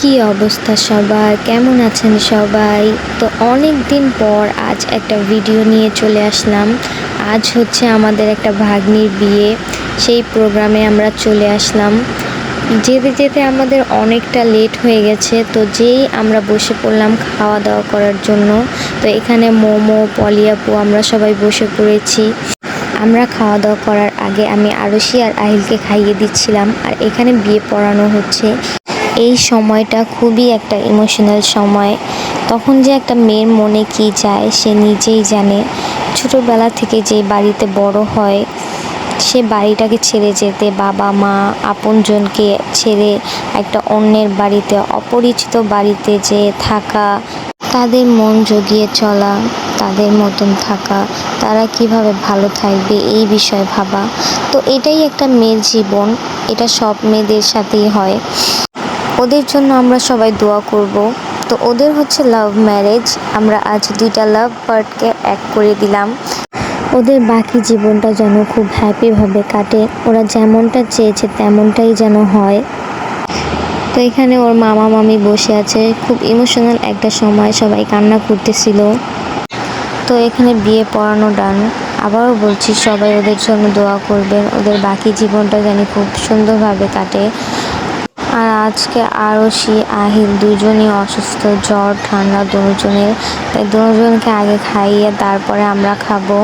কি অবস্থা সবার, কেমন আছেন সবাই? তো অনেক দিন পর আজ একটা ভিডিও নিয়ে চলে আসলাম। আজ হচ্ছে আমাদের একটা ভাগ্নির বিয়ে, সেই প্রোগ্রামে আমরা চলে আসলাম। যেতে যেতে আমাদের অনেকটা লেট হয়ে গেছে, তো যেই আমরা বসে পড়লাম খাওয়া দাওয়া করার জন্য। তো এখানে মোমো, পলি আপু, আমরা সবাই বসে পড়েছি। আমরা খাওয়া দাওয়া করার আগে আমি আরশি আর আহিলকে খাইয়ে দিচ্ছিলাম, আর এখানে বিয়ে পড়ানো হচ্ছে। এই সময়টা খুবই একটা ইমোশনাল সময়। তখন যে একটা মেয়ের মনে কি যায় সে নিজেই জানে। ছোটোবেলা থেকে যে বাড়িতে বড় হয়, সে বাড়িটাকে ছেড়ে যেতে, বাবা মা আপনজনকে ছেড়ে একটা অন্যের বাড়িতে, অপরিচিত বাড়িতে যে থাকা, তাদের মন জগিয়ে চলা, তাদের মতন থাকা, তারা কিভাবে ভালো থাকবে এই বিষয়ে ভাবা। তো এটাই একটা মেয়ের জীবন, এটা সব মেয়েদের সাথেই হয়। ওদের জন্য আমরা সবাই দোয়া করব। তো ওদের হচ্ছে লাভ ম্যারেজ, আমরা আজ দুইটা লাভ বার্ডকে এক করে দিলাম। ওদের বাকি জীবনটা যেন খুব হ্যাপিভাবে কাটে, ওরা যেমনটা চেয়েছে তেমনটাই যেন হয়। তো এখানে ওর মামা মামি বসে আছে, খুব ইমোশনাল একটা সময়, সবাই কান্না করতেছিল। তো এখানে বিয়ে পড়ানো ডান। আবারও বলছি, সবাই ওদের জন্য দোয়া করবেন, ওদের বাকি জীবনটা যেন খুব সুন্দরভাবে কাটে। আর আজকে আরশি আহিল দুজনই অসুস্থ, জ্বর ঠান্ডা দুজনের, তাই দুজনকে আগে খাইয়ে তারপরে আমরা খাবো,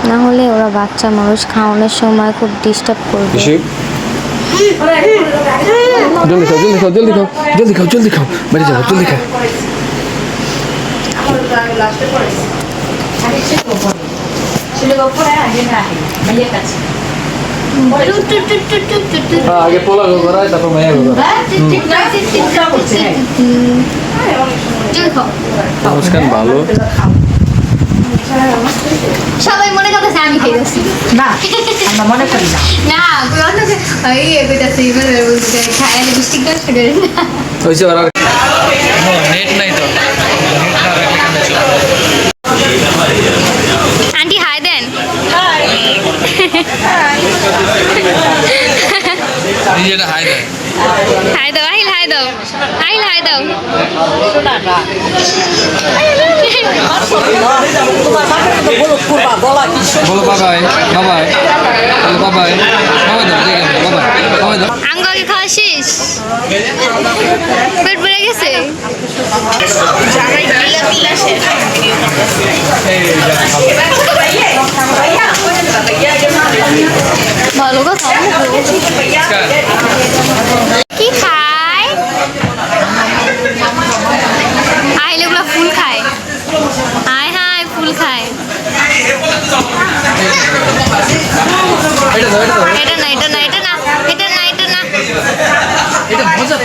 না হলে ওরা বাচ্চা মানুষ, খাওয়ানোর সময় খুব ডিস্টার্ব করবে। জলদি খাও, জলদি খাও, জলদি খাও, জলদি খাও, জলদি খাও, বাড়ি যাও, জলদি খাও। আগে পোলা গো করায়, তারপর মায়া গো করায়। মুস্কান ভালো। সবাই মনে করতেছে আমি খাইতেছি না, আমরা মনে করি না। না ওই কইতাছে এবারে বলতে খায় মিষ্টি নষ্ট করে না। হইছে আর নেট নাই তো, নেট না রাখলে কেমনে চলবে? আন্টি হাই দেন। নিজেটা হাই দেয়। হাই দাও আহিল, হাই দাও আহিল, হাই দাও। বলো বাবাই, বাবাই, বলো বাবাই, বাবাই দাও, ঠিক আছে, বাবাই, বাবাই দাও। আঙ্গকে খাওয়া শেষ, পেট ভরে গেছে। ভালো কথা কি খায় আহিল, এগুলো ফুল খায়। হায় হায়, ফুল খায়। এটা দাও, এটা দাও। এটা না, এটা না, এটা না, এটা না, এটা না। এটা মজা তো।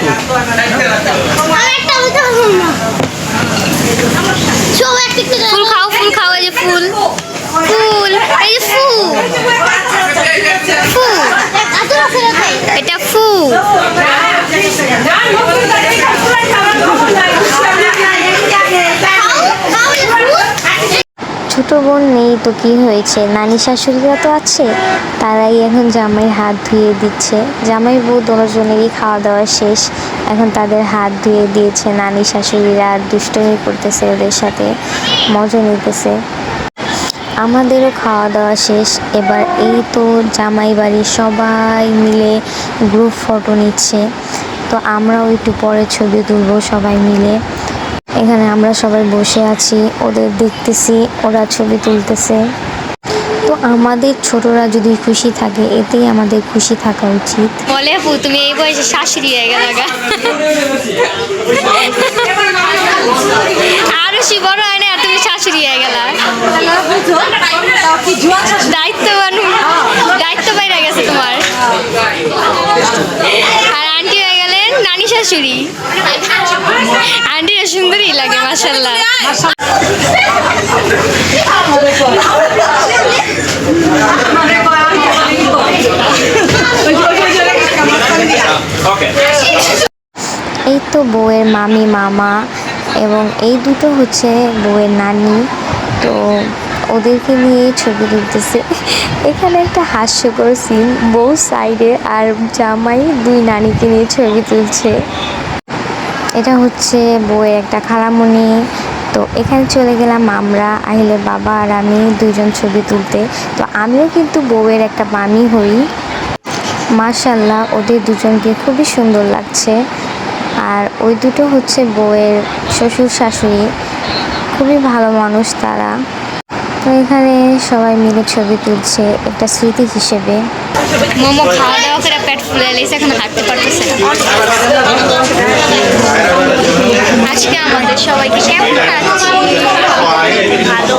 ফুল খাও, ফুল খাও, এই যে ফুল, ফুল, এই যে ফুল, ফুল, এটা ফুল। ছোট বোন নেই তো কি হয়েছে, নানি শাশুড়িরা তো আছে, তারাই এখন জামাইয়ের হাত ধুয়ে দিচ্ছে। জামাই বউ দুজনেরই খাওয়া দাওয়া শেষ, এখন তাদের হাত ধুয়ে দিয়েছে নানি শাশুড়িরা, আর দুষ্টুমি করতেছে, ওদের সাথে মজা নিতেছে। আমাদেরও খাওয়া দাওয়া শেষ, এবার এই তো জামাই বাড়ির সবাই মিলে গ্রুপ ফটো নিচ্ছে। তো আমরাও একটু পরে ছবি তুলবো সবাই মিলে। এখানে আমরা সবাই বসে আছি, ওদের দেখতেছি, ওরা ছবি তুলতেছে। তো আমাদের ছোটরা যদি খুশি থাকে, এতেই আমাদের খুশি থাকা উচিত। বলে আপু তুমি এই বয়সে শাশুড়ি হয়ে গেল গা। আরো সে বড় হয় না, আর তুমি শাশুড়ি হয়ে গেলা। দায়িত্ববান, দায়িত্ব বাইরে গেছে তোমার। আর আন্টি হয়ে গেলেন নানি শাশুড়ি। আন্টিরা সুন্দরই লাগে মাশাআল্লাহ। এই তো বউয়ের মামি মামা, এবং এই দুটো হচ্ছে বউয়ের নানি। তো ওদেরকে নিয়ে ছবি তুলতেছে। এখানে একটা হাস্যকর সিন, বউ সাইডে আর জামাই দুই নানিকে নিয়ে ছবি তুলছে। এটা হচ্ছে বউয়ের একটা খালামণি। তো এখানে চলে গেলাম আমরা, আহিলের বাবা আর আমি দুজন ছবি তুলতে। তো আমিও কিন্তু বউয়ের একটা মামি হই। মাশাল্লাহ ওদের দুজনকে খুবই সুন্দর লাগছে। আর ওই দুটো হচ্ছে বউয়ের শ্বশুর শাশুড়ি, খুবই ভালো মানুষ তারা। তো এখানে সবাই মিলে ছবি তুলছে একটা স্মৃতি হিসেবে। মোমো খাওয়া দাওয়া করে পেট ফুলে এলেছে, এখন হাঁটতে পারতেছে না। আজকে আমাদের সবাইকে কেমন লাগছে? ভালো।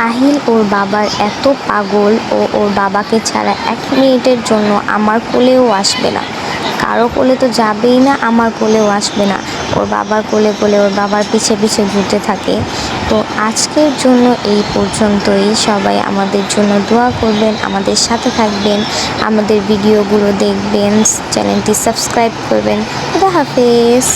আহিল ওর বাবার এত পাগল, ওর বাবাকে ছাড়া 1 মিনিটের জন্য আমার কোলেও আসবে না। কারো কোলে তো যাবেই না, আমার কোলেও আসবে না। ওর বাবার কোলে কোলে ওর বাবার পিছে পিছে ঘুরতে থাকে। তো আজকের জন্য এই পর্যন্তই। সবাই আমাদের জন্য দোয়া করবেন, আমাদের সাথে থাকবেন, আমাদের ভিডিওগুলো দেখবেন, চ্যানেলটি সাবস্ক্রাইব করবেন। খুদা হাফেজ।